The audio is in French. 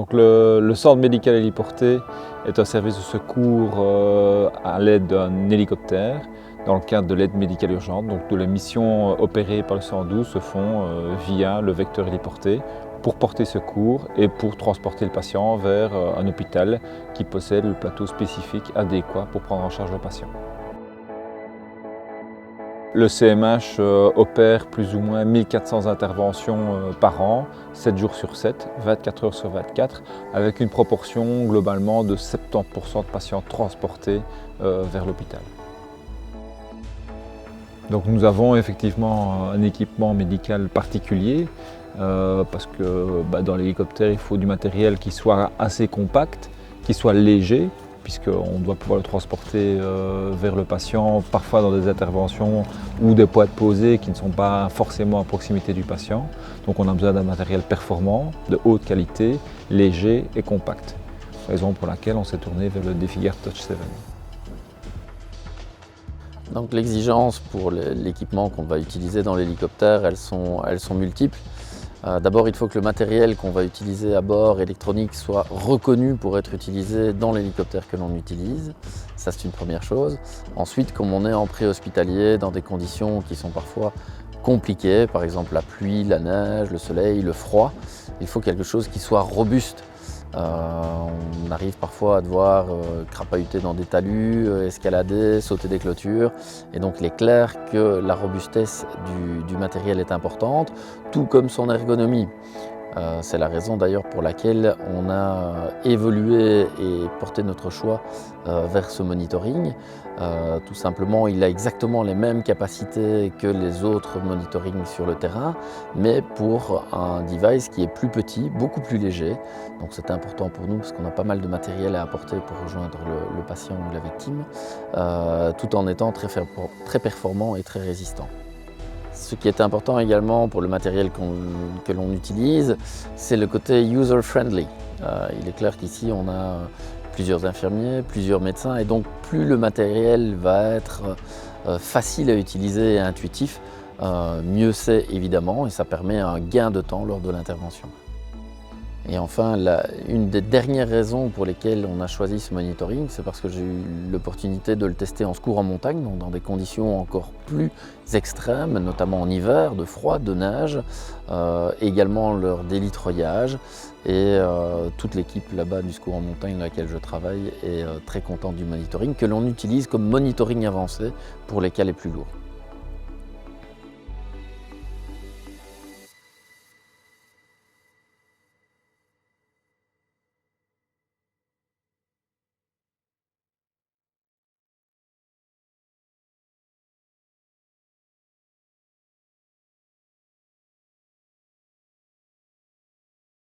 Donc le centre médical héliporté est un service de secours à l'aide d'un hélicoptère dans le cadre de l'aide médicale urgente. Donc toutes les missions opérées par le 112 se font via le vecteur héliporté pour porter secours et pour transporter le patient vers un hôpital qui possède le plateau spécifique adéquat pour prendre en charge le patient. Le CMH opère plus ou moins 1400 interventions par an, 7 jours sur 7, 24 heures sur 24, avec une proportion globalement de 70% de patients transportés vers l'hôpital. Donc nous avons effectivement un équipement médical particulier parce que dans l'hélicoptère il faut du matériel qui soit assez compact, qui soit léger, puisqu'on doit pouvoir le transporter vers le patient, parfois dans des interventions ou des poids posés qui ne sont pas forcément à proximité du patient. Donc on a besoin d'un matériel performant, de haute qualité, léger et compact. Raison pour laquelle on s'est tourné vers le DefiGuard Touch 7. Donc l'exigence pour l'équipement qu'on va utiliser dans l'hélicoptère, elles sont multiples. D'abord, il faut que le matériel qu'on va utiliser à bord électronique soit reconnu pour être utilisé dans l'hélicoptère que l'on utilise. Ça, c'est une première chose. Ensuite, comme on est en préhospitalier, dans des conditions qui sont parfois compliquées, par exemple la pluie, la neige, le soleil, le froid, il faut quelque chose qui soit robuste. On arrive parfois à devoir crapahuter dans des talus, escalader, sauter des clôtures. Et donc il est clair que la robustesse du matériel est importante, tout comme son ergonomie. C'est la raison d'ailleurs pour laquelle on a évolué et porté notre choix vers ce monitoring. Tout simplement, il a exactement les mêmes capacités que les autres monitorings sur le terrain, mais pour un device qui est plus petit, beaucoup plus léger. Donc c'est important pour nous parce qu'on a pas mal de matériel à apporter pour rejoindre le patient ou la victime, tout en étant très performant et très résistant. Ce qui est important également pour le matériel que l'on utilise, c'est le côté user-friendly. Il est clair qu'ici, on a plusieurs infirmiers, plusieurs médecins, et donc plus le matériel va être facile à utiliser et intuitif, mieux c'est évidemment, et ça permet un gain de temps lors de l'intervention. Et enfin, une des dernières raisons pour lesquelles on a choisi ce monitoring, c'est parce que j'ai eu l'opportunité de le tester en secours en montagne, donc dans des conditions encore plus extrêmes, notamment en hiver, de froid, de neige, également lors d'hélitreuillage. Et toute l'équipe là-bas du secours en montagne dans laquelle je travaille est très contente du monitoring, que l'on utilise comme monitoring avancé pour les cas les plus lourds.